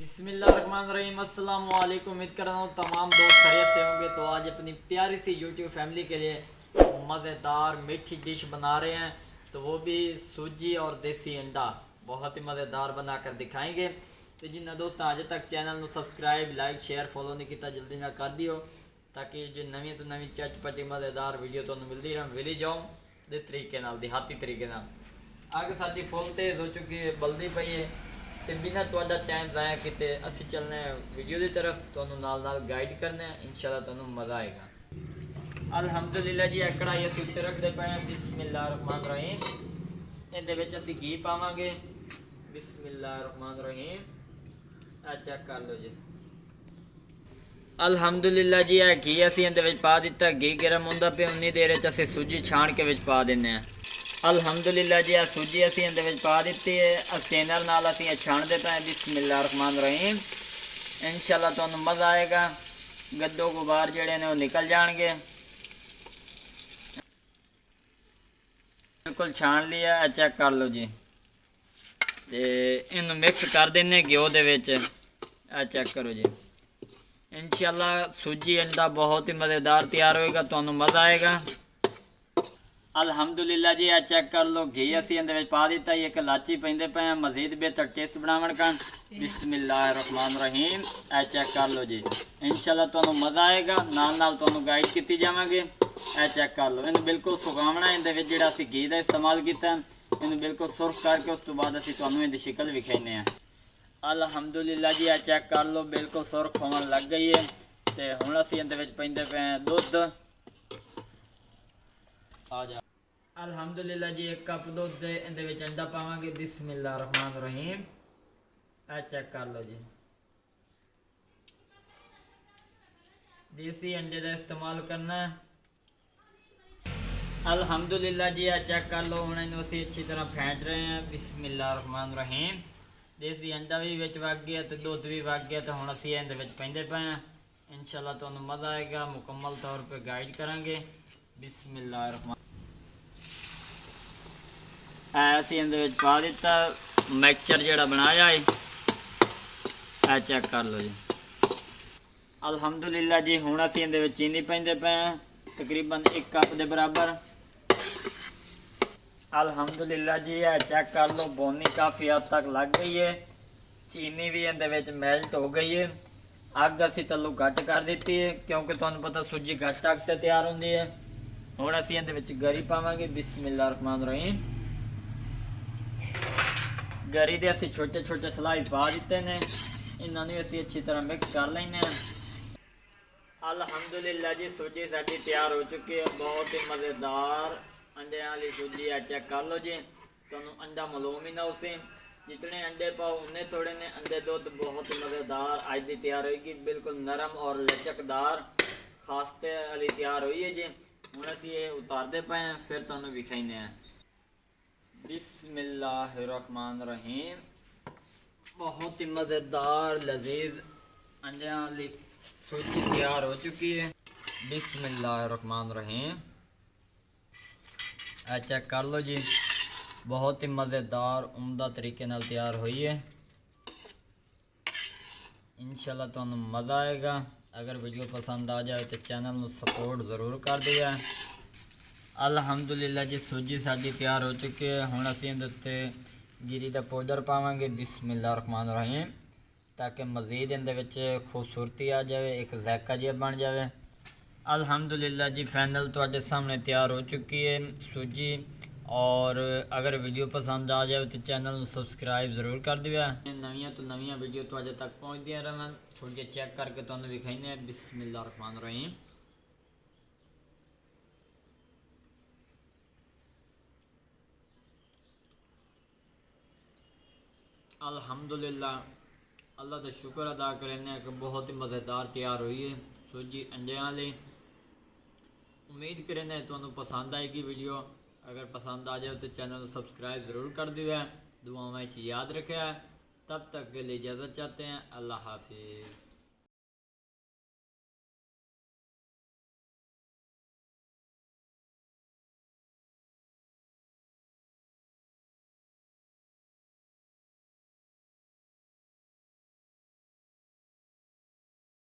बिस्मिल्लाहिर्रहमानिर्रहीम। अस्सलाम वालेकुम। उम्मीद कर रहा हूँ तमाम दोस्त खैरियत से होंगे। तो आज अपनी प्यारी सी यूट्यूब फैमिली के लिए मज़ेदार मीठी डिश बना रहे हैं, तो वो भी सूजी और देसी अंडा बहुत ही मज़ेदार बना कर दिखाएंगे। तो जिन्हें दोस्त अजे तक चैनल को सब्सक्राइब लाइक शेयर फॉलो नहीं किया जल्दी ना कर दियो, ताकि जो नवी तो नवी चटपटी मज़ेदार वीडियो तो मिलती रह मिली जाओ दे तरीके देहाती तरीके। अग साडी फुल तेज़ हो चुकी है, बल्दी पई है, तो बिना तुहाडा टाइम ज़ाया किते असीं चलने वीडियो की तरफ, तुहानूं नाल नाल गाइड करने इंशाअल्लाह तुहानूं मज़ा आएगा। अल्हम्दुलिल्लाह जी, कढ़ाई असीं उत्ते रखते पे हैं। बिस्मिल्लाहिर्रहमानिर्रहीम। इहदे विच असीं घी पावांगे। बिस्मिल्लाहिर्रहमानिर्रहीम। चेक कर लो जी। अल्हम्दुलिल्लाह जी, घी असीं इहदे विच पा दिता। घी गर्म हुंदा पिया, उन्नी देर च असीं सूजी छाण के विच पा दिंदे हैं। अल्हम्दुलिल्लाह जी, सूजी असीं इहदे विच पा दित्ती है। स्टेनर नाल असीं छाणदे पे। बिस्मिल्लाहिर्रहमानिर्रहीम। इंशाअल्लाह तुहानूं मज़ा आएगा। गद्दो गुबार जिहड़े ने वो निकल जाणगे। बिल्कुल छाण लिया, चेक कर लो जी। ते इनू मिक्स कर देने घ्यो दे विच। चेक करो जी। इंशाअल्लाह सूजी अंडा बहुत ही मज़ेदार तैयार होएगा, तुहानूं मज़ा आएगा। अल्हम्दुलिल्लाह जी, चेक कर लो। घी असीं इहदे विच पा दिता। एक इलाची पैंदे पे हैं मज़ीद बेहतर टेस्ट बनावन का। बिस्मिल्लाहिर्रहमानिर्रहीम। चेक कर लो जी। इंशाअल्लाह तुहानूं मज़ा आएगा, नाल नाल तुहानूं गाइड कीती जावांगे। चेक कर लो। इन्हूं बिल्कुल सुकावना। इहदे विच जिहड़ा असीं घी दा इस्तेमाल कीता, इन्हूं बिल्कुल सुर्ख करके उस तो बाद असीं तुहानूं इहदी शक्ल विखाइने हैं। अल्हम्दुलिल्लाह जी, चेक कर लो, बिल्कुल सुर्ख होवन लग गई है। तो हुण असीं इहदे विच पैंदे पे हैं दुध। आ जा। अल्हम्दुलिल्लाह जी, 1 कप दुध दे इहदे विच अंडा पावांगे। बिस्मिल्लाहिर्रहमानिर्रहीम। चेक कर लो जी। देसी अंडे का इस्तेमाल करना है। अल्हम्दुलिल्लाह जी, चेक कर लो। हुण इहनूं असीं अच्छी तरह फेंट रहे हैं। बिस्मिल्लाहिर्रहमानिर्रहीम। देसी अंडा भी विच वग गया तो दुध भी वग गया। तो हुण असीं इहदे विच पैंदे पे हैं। इंशाअल्लाह तुहानूं मज़ा आएगा, मुकम्मल तौर पर गाइड करांगे। बिस्मिल्लाहिर्रहमान। असीं इहदे विच पा दिता मिक्सचर जिहड़ा बनाया है। चेक कर लो जी। अल्हम्दुलिल्लाह जी, हुण असीं इहदे विच चीनी पैंदे पे हैं तकरीबन 1 कप के बराबर। अल्हम्दुलिल्लाह जी, चेक कर लो, बोनी काफ़ी हद तक लग गई है। चीनी भी इहदे विच मेल्ट हो गई है। अग असीं तलों घट कर दी है, क्योंकि तुहानूं पता सूजी घट अग ते तैयार होंदी है। हुण असीं इहदे विच गरी पावांगे। बिस्मिल्लाहिर्रहमानिर्रहीम। गरी दे असीं छोटे छोटे सलाइस पा दिते ने। इन्हां नूं असीं अच्छी तरह मिक्स कर लैंदे हैं। अल्हम्दुलिल्लाह जी, सूजी साडी तैयार हो चुकी है। बहुत ही मज़ेदार अंडे वाली सूजी है। चेक कर लो जी। तुहानूं अंडा मालूम ही ना उसे, जितने अंडे पाओ उन्ने थोड़े ने अंडे। दुध बहुत ही मज़ेदार अज की तैयार होएगी, बिल्कुल नरम और लचकदार खास्ते वाली तैयार हुई है जी। हुण असीं ये उतारते पे हैं, फिर तुहानूं विखाइने हैं। बिस्मिल्लाहिर्रहमानिर्रहीम। बहुत ही मज़ेदार लजीज अंडे वाली सूजी तैयार हो चुकी है। बिस्मिल्लाहिर्रहमानिर्रहीम। चेक कर लो जी। बहुत ही मज़ेदार उम्दा तरीके नाल तैयार हुई है। इंशाअल्लाह तुहानूं मज़ा आएगा। अगर वीडियो पसंद आ जाए तो चैनल में सपोर्ट ज़रूर कर दिया। अल्हम्दुलिल्लाह जी, सूजी साडी तैयार हो चुकी है। हुण असीं इहदे उत्ते गिरी दा पाउडर पावांगे। बिस्मिल्लाहिर्रहमानिर्रहीम। ताकि मज़ीद इहदे विच खूबसूरती आ जाए, एक ज़ायका जिहा बन जाए। अल्हम्दुलिल्लाह जी, फाइनल तुहाडे सामने तैयार हो चुकी है सूजी। और अगर वीडियो पसंद आ जाए तो चैनल को सब्सक्राइब ज़रूर कर दिया। नवीं तो नवीं वीडियो तुहाडे तक पहुँचदियां रहन। थोड़ी जी चेक करके तुहानूं विखाइने। बिस्मिल्लाहिर्रहमानिर्रहीम। अल्हम्दुलिल्लाह, अल्लाह का शुक्र अदा करें कि बहुत ही मज़ेदार तैयार हुई है सूजी अंडे वाली। उम्मीद करें तुहानूं पसंद आएगी वीडियो। अगर पसंद आ जाए तो चैनल को सब्सक्राइब ज़रूर कर दिया। दुआओं में याद रखा। तब तक के लिए इजाज़त चाहते हैं। अल्लाह हाफिज़।